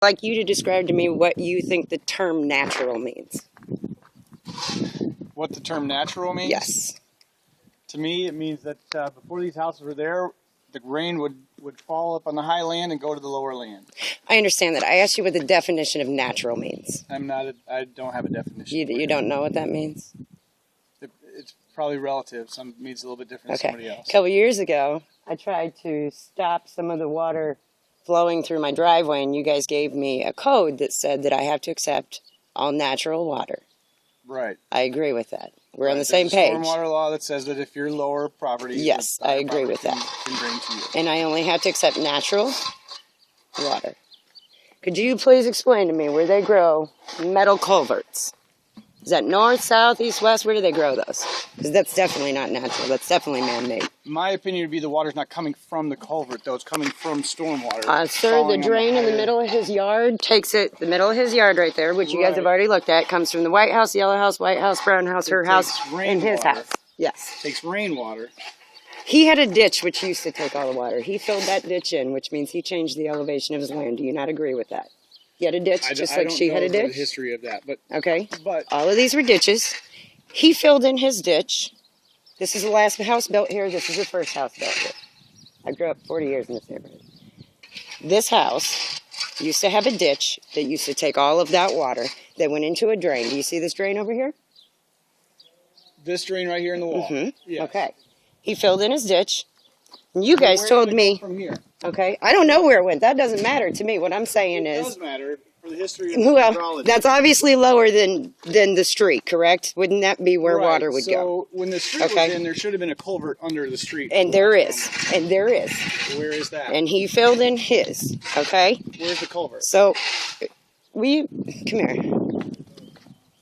I'd like you to describe to me what you think the term natural means. What the term natural means? Yes. To me, it means that before these houses were there, the rain would fall up on the high land and go to the lower land. I understand that. I asked you what the definition of natural means. I don't have a definition. You don't know what that means? It's probably relative. Some means a little bit different than somebody else. A couple years ago, I tried to stop some of the water flowing through my driveway, and you guys gave me a code that said that I have to accept all natural water. Right. I agree with that. We're on the same page. There's a stormwater law that says that if you're lower property, yes, I agree with that. Can drain to you. And I only have to accept natural water. Could you please explain to me where they grow metal culverts? Is that north, south, east, west? Where do they grow those? Because that's definitely not natural. That's definitely man-made. My opinion would be the water's not coming from the culvert, though. It's coming from stormwater. Sir, the drain in the middle of his yard takes it, the middle of his yard right there, which you guys have already looked at, comes from the White House, Yellow House, White House, Brown House, her house, and his house. Yes. It takes rainwater. He had a ditch which used to take all the water. He filled that ditch in, which means he changed the elevation of his land. Do you not agree with that? He had a ditch just like she had a ditch? I don't know the history of that. Okay. But all of these were ditches. He filled in his ditch. This is the last house built here. This is the first house built here. I grew up 40 years in this neighborhood. This house used to have a ditch that used to take all of that water that went into a drain. Do you see this drain over here? This drain right here in the wall? Mm-hmm. Yes. Okay. He filled in his ditch. And you guys told me... From here? Okay. I don't know where it went. That doesn't matter to me. What I'm saying is... It does matter for the history of hydrology. That's obviously lower than the street, correct? Wouldn't that be where water would go? So when the street was in, there should have been a culvert under the street. And there is. And there is. Where is that? And he filled in his, okay? Where's the culvert? So, come here.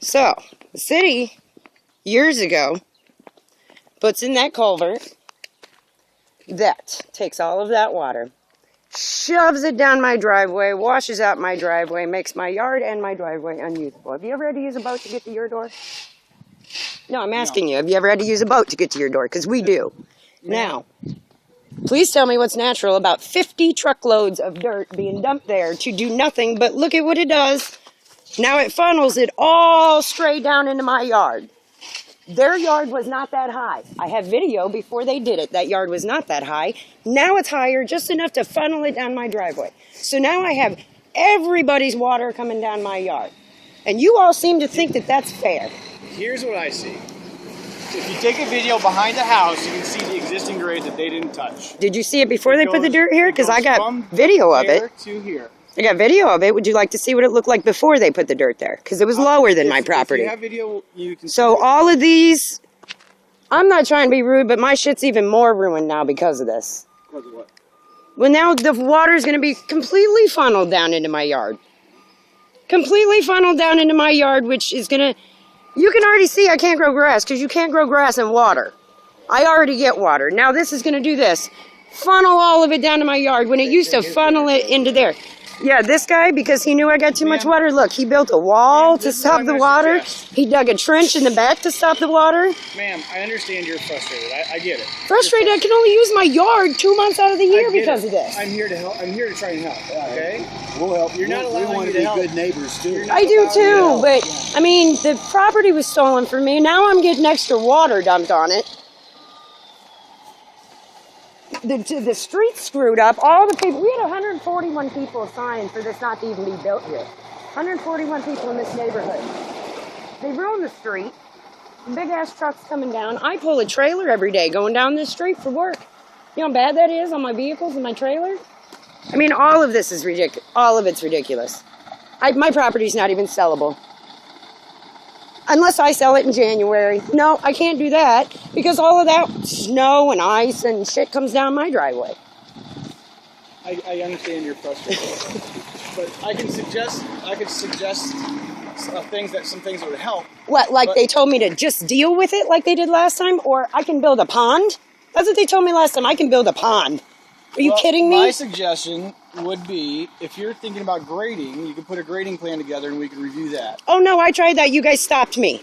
So, the city, years ago, puts in that culvert that takes all of that water, shoves it down my driveway, washes out my driveway, makes my yard and my driveway unusable. Have you ever had to use a boat to get to your door? No, I'm asking you. Have you ever had to use a boat to get to your door? Because we do. Now, please tell me what's natural about 50 truckloads of dirt being dumped there to do nothing but look at what it does. Now it funnels it all straight down into my yard. Their yard was not that high. I have video before they did it. That yard was not that high. Now it's higher, just enough to funnel it down my driveway. So now I have everybody's water coming down my yard. And you all seem to think that that's fair. Here's what I see. If you take a video behind the house, you can see the existing grade that they didn't touch. Did you see it before they put the dirt here? Because I got video of it. To here. I got video of it. Would you like to see what it looked like before they put the dirt there? Because it was lower than my property. If you have video, you can so all of these, I'm not trying to be rude, but my shit's even more ruined now because of this. Because of what? Well, now the water's going to be completely funneled down into my yard. Completely funneled down into my yard, which is going to... You can already see I can't grow grass because you can't grow grass in water. I already get water. Now this is going to do this. Funnel all of it down to my yard when it used to funnel it into there. Yeah, this guy, because he knew I got too much water, look, he built a wall to stop the water. He dug a trench in the back to stop the water. Ma'am, I understand you're frustrated. I get it. Frustrated? I can only use my yard 2 months out of the year because of this. I'm here to help. I'm here to try and help, okay? We'll help. You're not allowing we want me to to be help. good neighbors, too. I do, too, but, I mean, the property was stolen from me. Now I'm getting extra water dumped on it. The street's screwed up. All the people, we had 141 people signed for this not to even be built here. 141 people in this neighborhood. They ruined the street. Big ass trucks coming down. I pull a trailer every day going down this street for work. You know how bad that is on my vehicles and my trailer? I mean, all of this is ridiculous. All of it's ridiculous. My property's not even sellable. Unless I sell it in January. No, I can't do that because all of that snow and ice and shit comes down my driveway. I understand you're frustrated, but I can suggest some things that would help. What, like they told me to just deal with it like they did last time, or I can build a pond? That's what they told me last time. I can build a pond. Are you kidding me? My suggestion would be, if you're thinking about grading, you could put a grading plan together and we could review that. Oh, no, I tried that. You guys stopped me.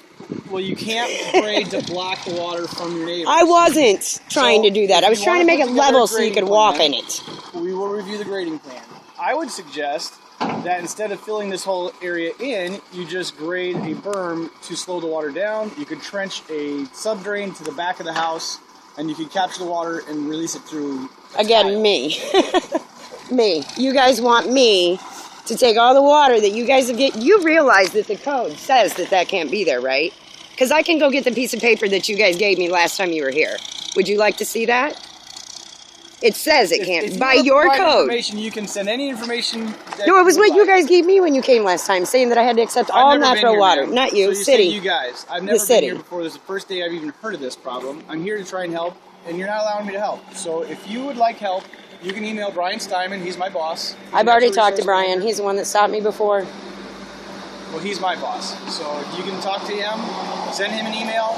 Well, you can't grade to block the water from your neighbors. I wasn't trying to do that. I was trying to make it level so you could walk in it. We will review the grading plan. I would suggest that instead of filling this whole area in, you just grade a berm to slow the water down. You could trench a sub-drain to the back of the house, and you can capture the water and release it through Again, me. Me. You guys want me to take all the water that you guys have get. You realize that the code says that that can't be there, right? Because I can go get the piece of paper that you guys gave me last time you were here. Would you like to see that? It says it can't. If by you your provide code. Information, you can send any information. No, it was what you guys gave me when you came last time, saying that I had to accept all natural water. Not you, so city. You guys. I've never been city. here before. This is the first day I've even heard of this problem. I'm here to try and help, and you're not allowing me to help. So if you would like help, you can email Brian Steinman. He's my boss. I've already talked to Brian. He's the one that stopped me before. Well, he's my boss. So you can talk to him, send him an email,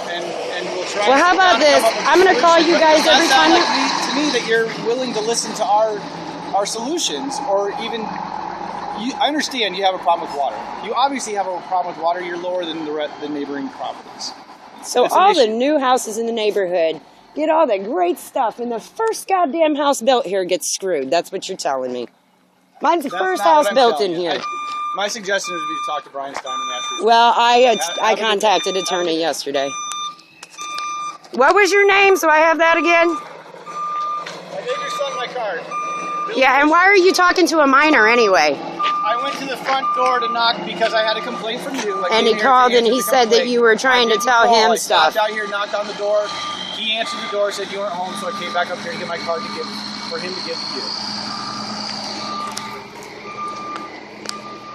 and we'll try. Well, how about this? I'm going to call you guys every time. To me, that you're willing to listen to our solutions, or even. I understand you have a problem with water. You obviously have a problem with water. You're lower than the neighboring properties. So all the new houses in the neighborhood get all the great stuff, and the first goddamn house built here gets screwed. That's what you're telling me. Mine's the first house built in here. My suggestion would be to talk to Brian Steinman and ask. Well, I contacted attorney yesterday. What was your name, so I have that again? I gave your son my card. Yeah, and why are you talking to a minor anyway? I went to the front door to knock because I had a complaint from you. And he called and he said that you were trying to tell him stuff. I out here, knocked on the door. He answered the door, said you weren't home, so I came back up here to get my card for him to give to you.